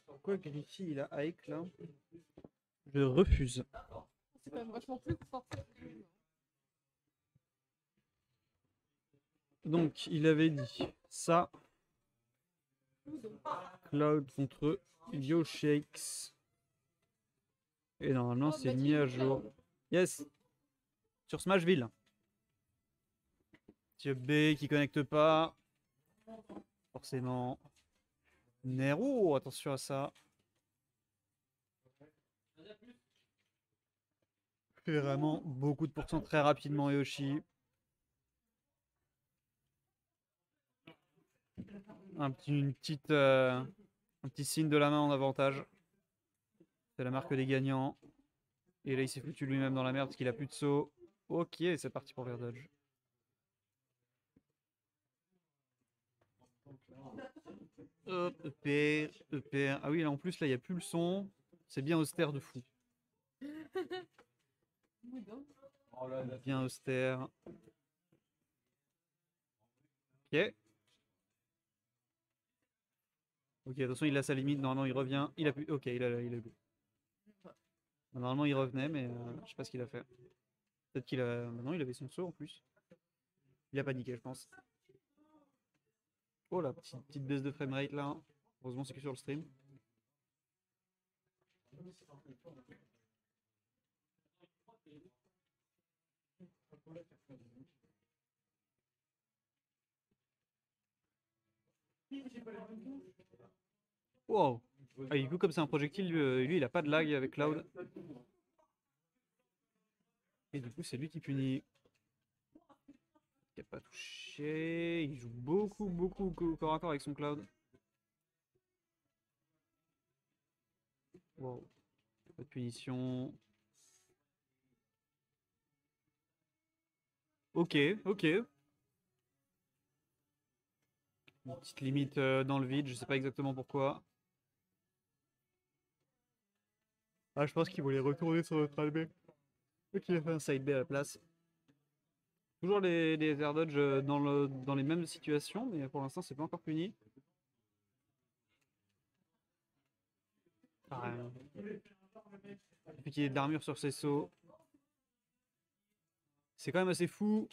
Pourquoi Griffy il a Ike là? Je refuse. C'est quand même vachement plus fort. Donc, il avait dit ça. Cloud contre YoShakes. Et normalement, c'est mis à jour. Yes! Sur Smashville. Monsieur B qui connecte pas. Forcément. Nero, attention à ça. Fait vraiment beaucoup de pourcents très rapidement Yoshi. Un petit signe de la main en avantage. C'est la marque des gagnants. Et là, il s'est foutu lui-même dans la merde parce qu'il a plus de saut. Ok, c'est parti pour Verdodge. Hop, EPR, EPR. Ah oui, là en plus, là, il n'y a plus le son. C'est bien austère de fou. Bien austère. Ok. Ok, attention, il a sa limite. Normalement, il revient. Il a plus. Ok, il a eu. Normalement, il revenait, mais je sais pas ce qu'il a fait. Peut-être qu'il a. Maintenant, il avait son saut en plus. Il a paniqué, je pense. Oh la petite baisse de framerate là. Heureusement, c'est que sur le stream. Wow. Ah, du coup, comme c'est un projectile, lui, il a pas de lag avec Cloud. Et du coup, c'est lui qui punit. Il n'a pas touché. Il joue beaucoup au corps à corps avec son Cloud. Wow. Pas de punition. Ok, ok. Une petite limite dans le vide, je sais pas exactement pourquoi. Ah, je pense qu'il voulait retourner sur notre albé. Ok, il a fait un side B à la place. Toujours les air dodge dans les mêmes situations, mais pour l'instant, c'est pas encore puni. Ah, depuis qu'il ait de l'armure sur ses sauts. C'est quand même assez fou.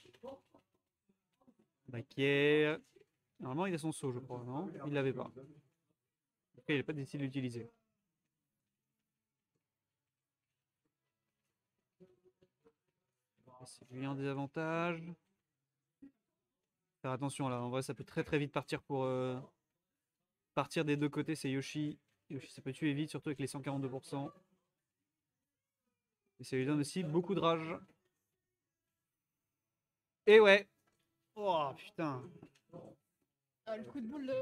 Baquière. Normalement, il a son saut, je crois, non? Il l'avait pas. Après, il n'a pas décidé de l'utiliser. C'est lui un désavantage. Faire attention là, en vrai, ça peut très vite partir pour. Partir des deux côtés, c'est Yoshi. Yoshi, ça peut tuer vite, surtout avec les 142%. Et ça lui donne aussi beaucoup de rage. Et ouais! Oh putain! Ah, le coup de boule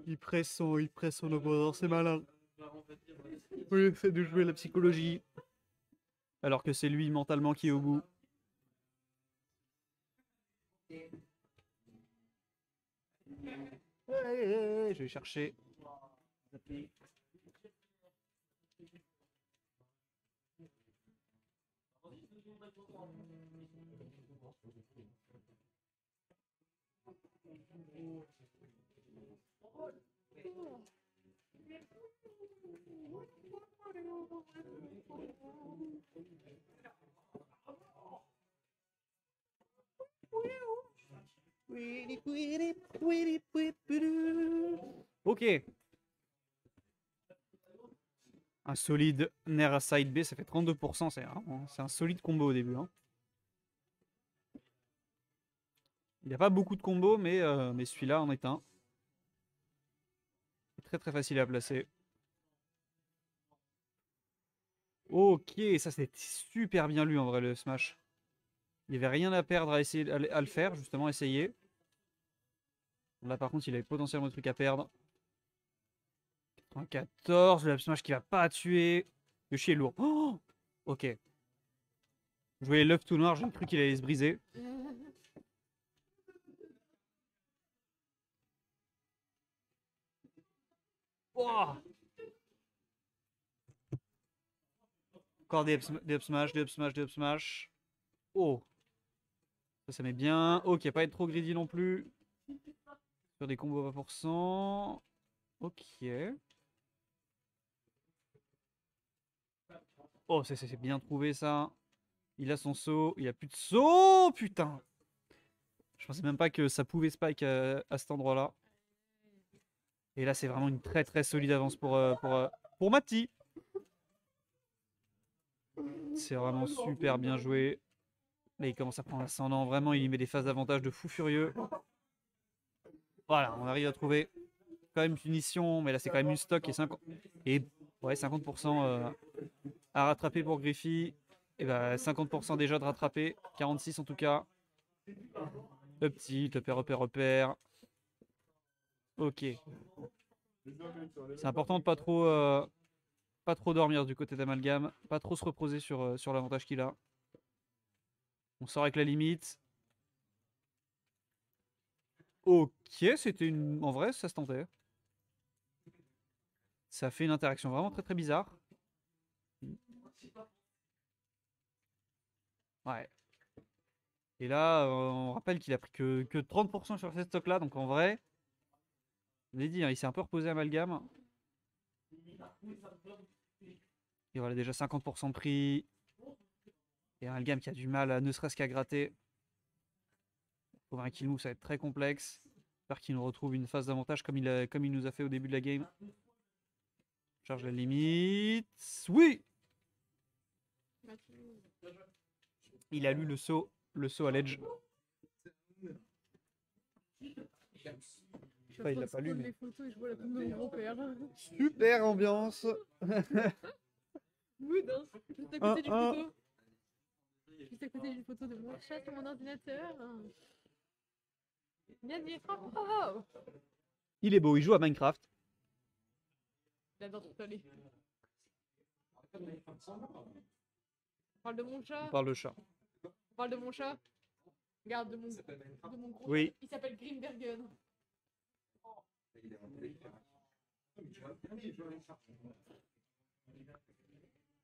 Il presse son opposant, c'est malin. Il essaie de jouer la psychologie. Alors que c'est lui mentalement qui est au bout. Je vais chercher. Ok. Un solide Nair à side B, ça fait 32%. C'est un solide combo au début. Hein. Il n'y a pas beaucoup de combos, mais celui-là en est un. Très facile à placer. Ok, ça c'est super bien lu en vrai le smash. Il n'y avait rien à perdre à essayer à le faire, justement, essayer. Là par contre, il avait potentiellement des trucs à perdre. 14, le smash qui va pas tuer. Yoshi est lourd. Oh, ok. Je voyais l'œuf tout noir, j'ai cru qu'il allait se briser. Oh, encore des up smash, des up smash, des up smash. Oh. Ça met bien. Ok, pas être trop greedy non plus. Sur des combos 20%. Ok. Oh, c'est bien trouvé ça. Il a son saut. Il a plus de saut. Putain. Je pensais même pas que ça pouvait spike à cet endroit-là. Et là, c'est vraiment une très très solide avance pour Mati. C'est vraiment super bien joué. Là, il commence à prendre l'ascendant. Vraiment, il met des phases d'avantage de fou furieux. Voilà, on arrive à trouver quand même punition. Mais là, c'est quand même une stock et ouais, 50% à rattraper pour Griffy. Et bah, 50% déjà de rattraper. 46 en tout cas. Le petit, repère. Ok. C'est important de pas trop dormir du côté d'Amalgame. Pas trop se reposer sur l'avantage qu'il a. On sort avec la limite. Ok, c'était une... En vrai, ça se tentait. Ça fait une interaction vraiment très très bizarre. Ouais. Et là, on rappelle qu'il a pris que 30% sur cette stock là. Donc en vrai, je l'ai dit, hein, il s'est un peu reposé Amalgame. Et voilà, déjà 50% de prix. Et Amalgame qui a du mal, ne serait-ce qu'à gratter. Pour un kill move, ça va être très complexe. J'espère qu'il nous retrouve une phase d'avantage comme il nous a fait au début de la game. Charge la limite. Oui! Il a lu le saut à l'edge. Enfin, il l'a pas lu. Les photos et je vois la tombe de mon grand-père. Super ambiance. Mood, hein. Juste à côté d'une photo. Juste à côté d'une photo de mon chat sur mon ordinateur. Bien dit. Oh. Il est beau, il joue à Minecraft. Il adore tout aller. On parle de mon chat. On parle de chat. On parle de mon chat. Regarde, de mon gros Oui. chat. Il s'appelle Grimbergen.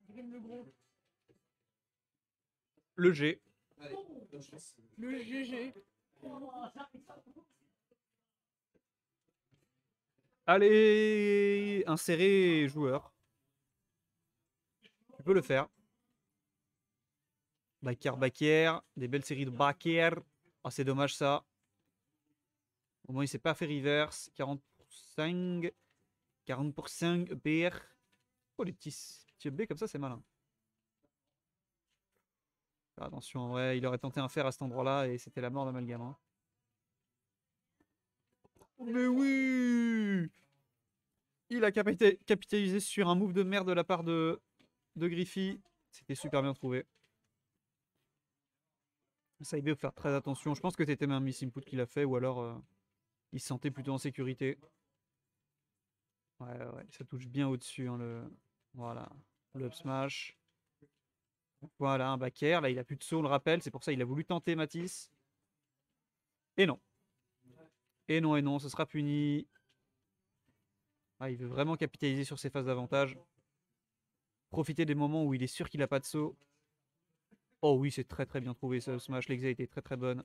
Grim le gros. Le G. Le GG. Allez, insérer joueur. Tu peux le faire. Bakker, des belles séries de Bakker. Ah, c'est dommage ça. Au moins, il s'est pas fait reverse. 40%. 40% BR. Oh, les petits B comme ça, c'est malin. Attention, en vrai, il aurait tenté un fer à cet endroit-là et c'était la mort d'Amalgame. Hein. Mais oui! Il a capitalisé sur un move de merde de la part de Griffy. C'était super bien trouvé. Ça il faut faire très attention. Je pense que c'était même miss input qu'il a fait ou alors il se sentait plutôt en sécurité. Ouais, ça touche bien au-dessus. Hein, voilà, le up smash. Voilà, un back air. Là, il a plus de saut, on le rappelle. C'est pour ça qu'il a voulu tenter Matisse. Et non. Et non, ce sera puni. Ah, il veut vraiment capitaliser sur ses phases d'avantage. Profiter des moments où il est sûr qu'il n'a pas de saut. Oh oui, c'est très très bien trouvé ce smash. L'exa était très très bonne.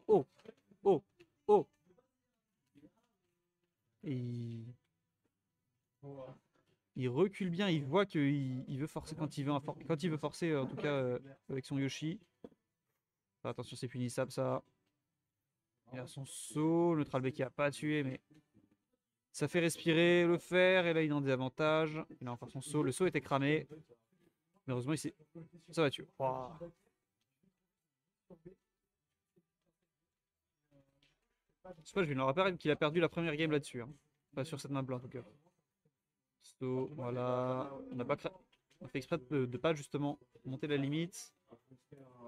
Oh, oh, oh. Et il recule bien, il voit qu'il veut forcer quand il veut forcer, en tout cas avec son Yoshi. Attention, c'est punissable ça. Il a son saut, le Tralbeck qui a pas tué, mais ça fait respirer le fer, et là il est en désavantage. Il a encore son saut, le saut était cramé. Mais heureusement, ça va tuer. Wow. Je sais pas, je vais le rappeler qu'il a perdu la première game là-dessus. Hein. Pas sur cette map là en tout cas. So, voilà. On a fait exprès de pas justement monter la limite.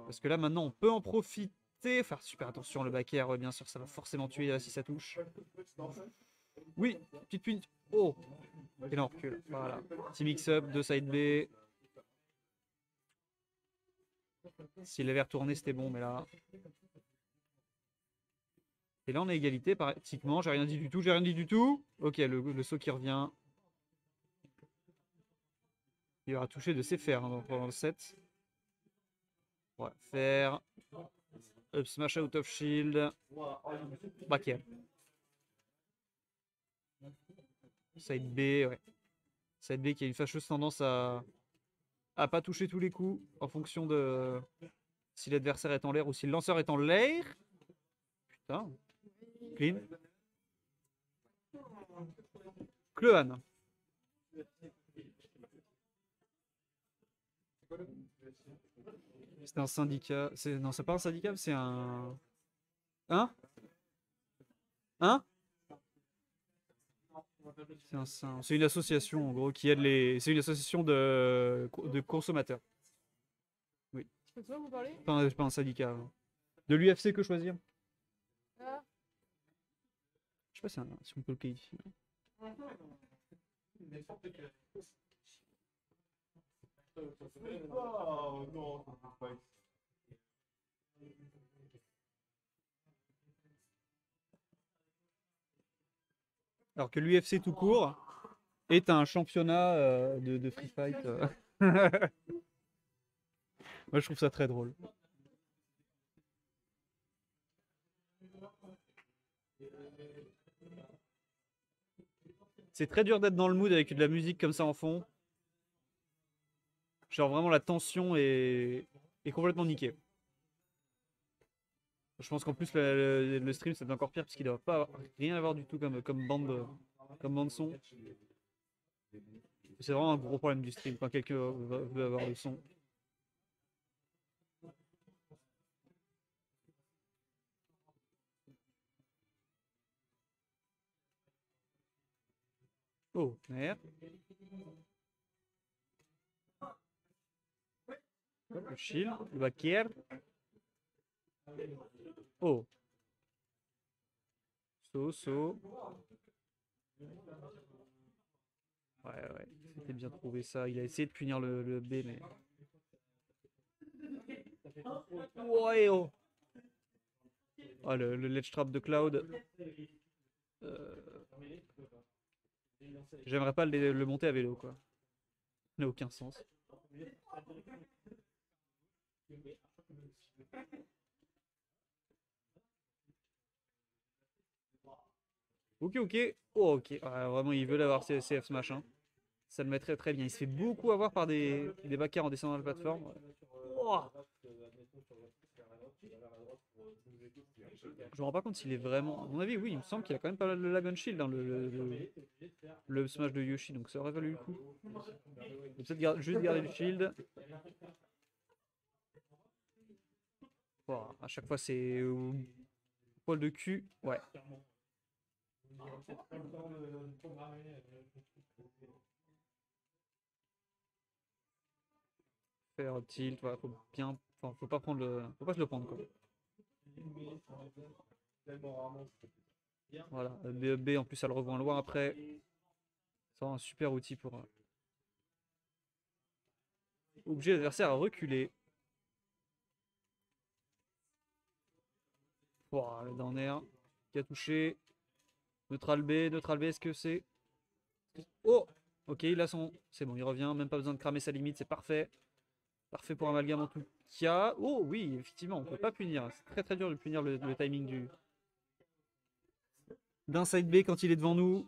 Parce que là maintenant on peut en profiter. Faire super attention le back air, bien sûr ça va forcément tuer là, si ça touche. Oui, petite pune. Oh. Et là on recule. Voilà. Petit mix-up, 2 side B. S'il avait retourné c'était bon, mais là. Et là on a égalité pratiquement. J'ai rien dit du tout. Ok, le saut qui revient. Il aura touché de ses fers hein, pendant le set. On va faire up smash out of shield. Back air. Side B, ouais. Side B qui a une fâcheuse tendance à pas toucher tous les coups en fonction de si l'adversaire est en l'air ou si le lanceur est en l'air. Putain. Clean. Clean. C'est un syndicat. Non, c'est pas un syndicat, c'est un. Hein? Hein? C'est une association en gros qui aide les. C'est une association de consommateurs. Oui. C'est toi vous parlez? Pas un syndicat. De l'UFC que choisir? Ah. Je sais pas si on peut le qualifier. Alors que l'UFC tout court est un championnat de free fight. Moi je trouve ça très drôle. C'est très dur d'être dans le mood avec de la musique comme ça en fond. Genre vraiment la tension est complètement niquée. Je pense qu'en plus le stream c'est encore pire parce qu'il doit pas rien avoir du tout comme bande son. C'est vraiment un gros problème du stream quand quelqu'un veut avoir le son. Oh, merde. Le shield, le back air. Oh. So. Ouais, c'était bien trouvé ça. Il a essayé de punir le B, mais. Ouais, oh. Ah, le ledge trap de Cloud. J'aimerais pas le monter à vélo, quoi. Ça n'a aucun sens. Ok. Oh, ok. Ouais, vraiment, il veut l'avoir CF ce machin. Ça le mettrait très bien. Il se fait beaucoup avoir par des backers en descendant la plateforme. Oh. Je me rends pas compte s'il est vraiment. À mon avis, oui, il me semble qu'il a quand même pas mal de lag on shield dans le smash de Yoshi, donc ça aurait valu le coup. Peut-être juste garder le shield. Wow, à chaque fois, c'est poil de cul. Ouais. Faire tilt, voilà, faut bien. Enfin, faut pas se le prendre quoi. Voilà, B en plus ça le revoit loin après. C'est un super outil pour obliger l'adversaire à reculer. Wow, le down air qui a touché. Neutral B, est-ce que c'est. Oh! Ok, il a son. C'est bon, il revient, même pas besoin de cramer sa limite, c'est parfait. Parfait pour Amalgame en tout cas. Oh oui, effectivement, on peut pas punir. C'est très dur de punir le timing d'un side B quand il est devant nous.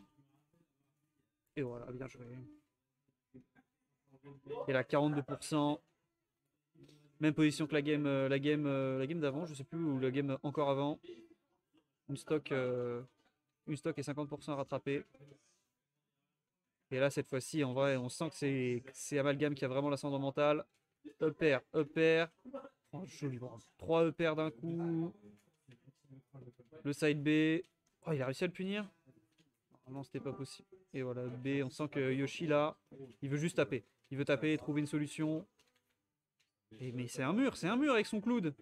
Et voilà, bien joué. Et là, 42%. Même position que la game d'avant, je sais plus, ou la game encore avant. Une stock et 50% à rattraper. Et là, cette fois-ci, en vrai, on sent que c'est Amalgame qui a vraiment l'ascendant mental. Up air. Oh, joli, 3 up air d'un coup. Le side B. Oh, il a réussi à le punir. Non, c'était pas possible. Et voilà, B, on sent que Yoshi, là, il veut juste taper. Il veut taper, trouver une solution. Mais c'est un mur avec son cloud.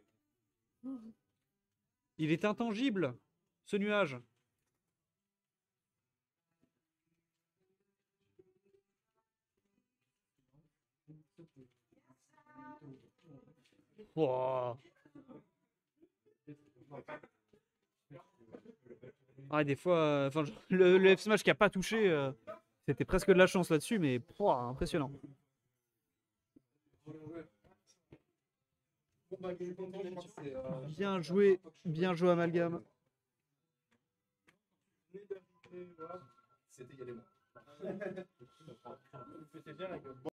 Il est intangible, ce nuage. Wow. Ah, des fois, enfin, le F-Smash qui a pas touché, c'était presque de la chance là-dessus, mais impressionnant. Bien joué Amalgame. C'était également.